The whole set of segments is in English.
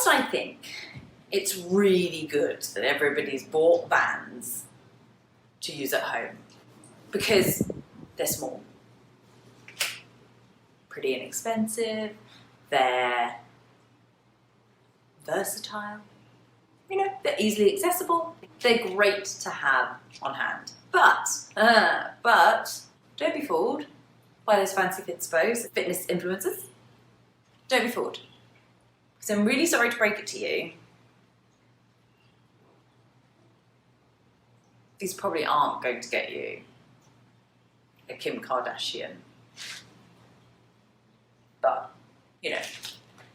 Whilst I think it's really good that everybody's bought bands to use at home because they're small, pretty inexpensive, they're versatile, you know, they're easily accessible, they're great to have on hand. But don't be fooled by those fancy fitspos, fitness influencers. Don't be fooled. Because I'm really sorry to break it to you. These probably aren't going to get you a Kim Kardashian. But, you know,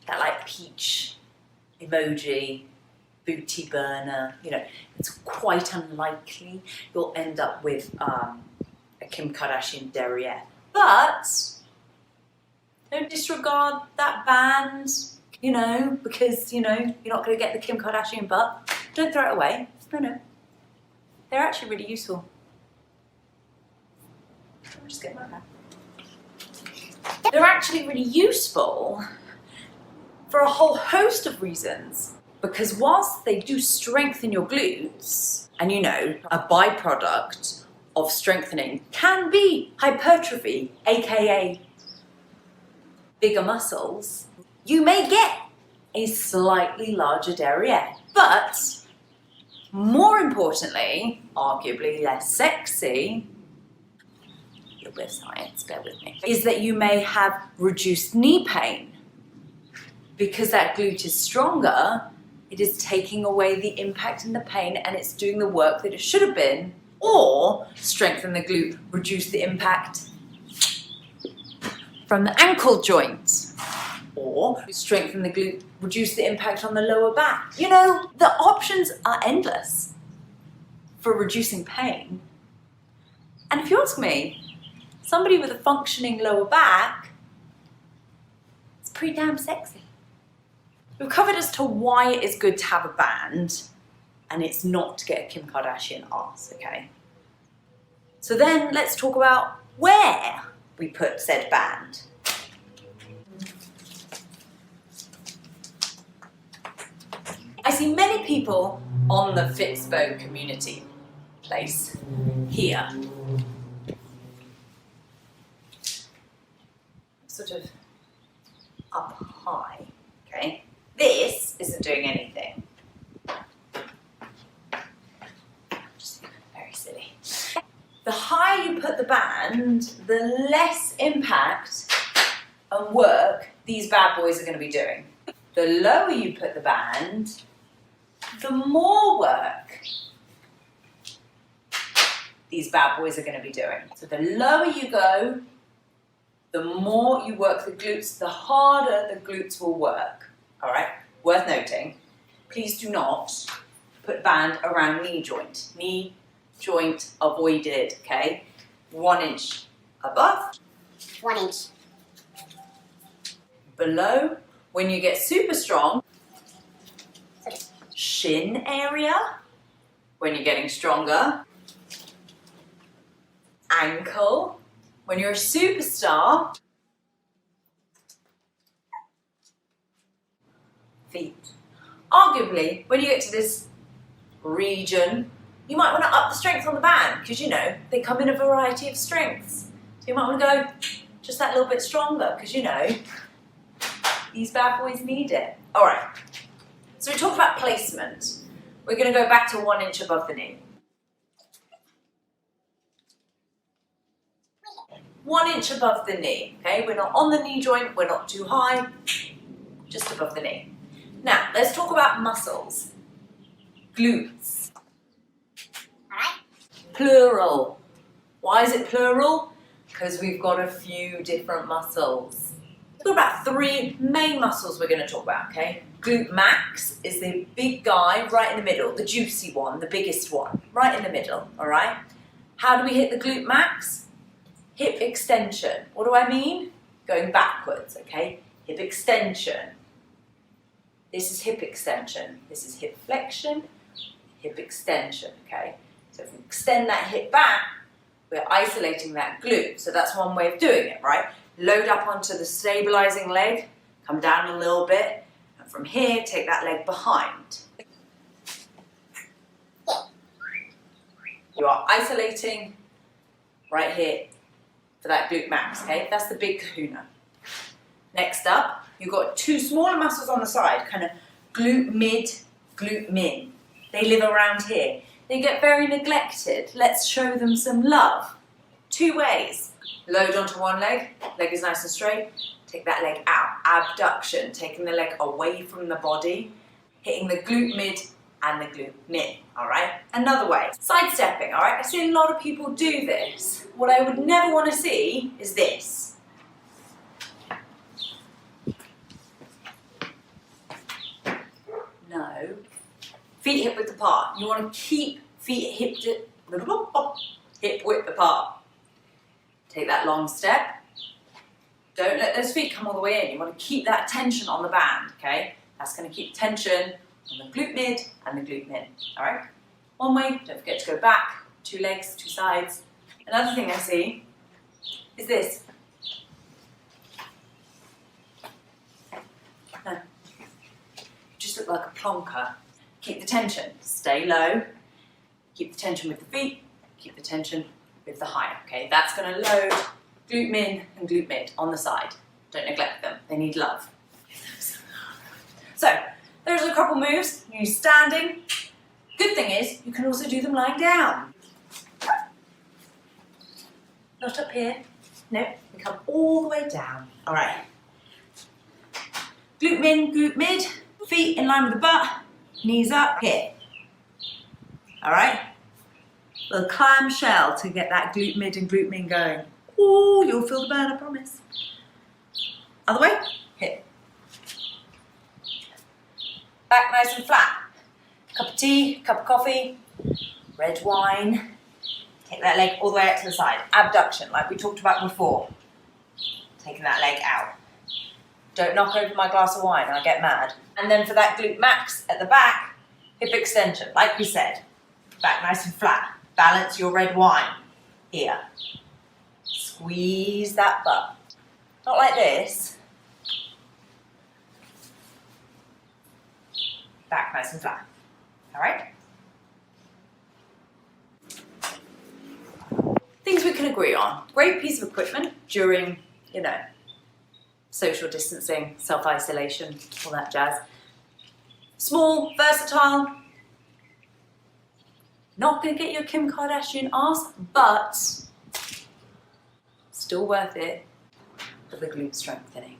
that like peach emoji, booty burner, you know, it's quite unlikely you'll end up with a Kim Kardashian derriere. But don't disregard that band, you know, because, you know, you're not going to get the Kim Kardashian butt. Don't throw it away. No. They're actually really useful. I'll just get my hand. They're actually really useful for a whole host of reasons. Because whilst they do strengthen your glutes, and you know, a byproduct of strengthening can be hypertrophy, aka bigger muscles, you may get a slightly larger derriere. But more importantly, arguably less sexy, a little bit of science, bear with me, is that you may have reduced knee pain. Because that glute is stronger, it is taking away the impact and the pain, and it's doing the work that it should have been. Or strengthen the glute, reduce the impact from the ankle joint. Or strengthen the glute, reduce the impact on the lower back. You know, the options are endless for reducing pain. And if you ask me, somebody with a functioning lower back, it's pretty damn sexy. We've covered as to why it is good to have a band, and it's not to get a Kim Kardashian ass, okay? So then let's talk about where we put said band. I see many people on the Fitspo community place here. Sort of up high, okay? This isn't doing anything. Just very silly. The higher you put the band, the less impact and work these bad boys are going to be doing. The lower you put the band, the more work these bad boys are going to be doing. So the lower you go, the more you work the glutes, the harder the glutes will work. All right, worth noting, please do not put band around knee joint. Knee joint avoided, okay? 1 inch above. 1 inch. Below, when you get super strong, shin area, when you're getting stronger. Ankle, when you're a superstar. Feet. Arguably, when you get to this region, you might want to up the strength on the band because, you know, they come in a variety of strengths. So you might want to go just that little bit stronger because, you know, these bad boys need it. All right. So we talked about placement. We're going to go back to 1 inch above the knee. 1 inch above the knee, okay? We're not on the knee joint, we're not too high, just above the knee. Now, let's talk about muscles. Glutes. Alright. Plural. Why is it plural? Because we've got a few different muscles. We've got about 3 main muscles we're going to talk about, okay? Glute max is the big guy right in the middle, the juicy one, the biggest one, right in the middle, all right? How do we hit the glute max? Hip extension. What do I mean? Going backwards, okay? Hip extension. This is hip extension. This is hip flexion, hip extension, okay? So if we extend that hip back, we're isolating that glute. So that's one way of doing it, right? Load up onto the stabilizing leg, come down a little bit, and From here, take that leg behind. You are isolating right here for that glute max, okay? That's the big kahuna. Next up, you've got two smaller muscles on the side, kind of glute mid, glute min. They live around here. They get very neglected. Let's show them some love. Two ways. Load onto one leg is nice and straight. Take that leg out. Abduction, taking the leg away from the body, hitting the glute mid and the glute min, all right? Another way, sidestepping, all right? I see a lot of people do this. What I would never want to see is this. No. Feet hip width apart. You want to keep feet hip width apart. Take that long step. Don't let those feet come all the way in. You want to keep that tension on the band, okay? That's going to keep tension on the glute mid and the glute min, all right? One way, don't forget to go back, two legs, two sides. Another thing I see is this. No. You just look like a plonker. Keep the tension, stay low. Keep the tension with the feet, keep the tension with the high, okay? That's going to load glute min and glute mid on the side. Don't neglect them, they need love. So, there's a couple moves. You use standing. Good thing is, you can also do them lying down. Not up here. No, we come all the way down. All right. Glute min, glute mid. Feet in line with the butt. Knees up here. All right. Little clamshell to get that glute mid and glute min going. Ooh, you'll feel the burn, I promise. Other way. Hip. Back nice and flat. Cup of tea, cup of coffee, red wine. Take that leg all the way out to the side. Abduction, like we talked about before. Taking that leg out. Don't knock over my glass of wine, I get mad. And then for that glute max at the back, hip extension, like we said. Back nice and flat. Balance your red wine. Here. Squeeze that butt. Not like this. Back nice and flat. All right? Things we can agree on. Great piece of equipment during, social distancing, self-isolation, all that jazz. Small, versatile. Not going to get you a Kim Kardashian ass, but still worth it for the glute strengthening.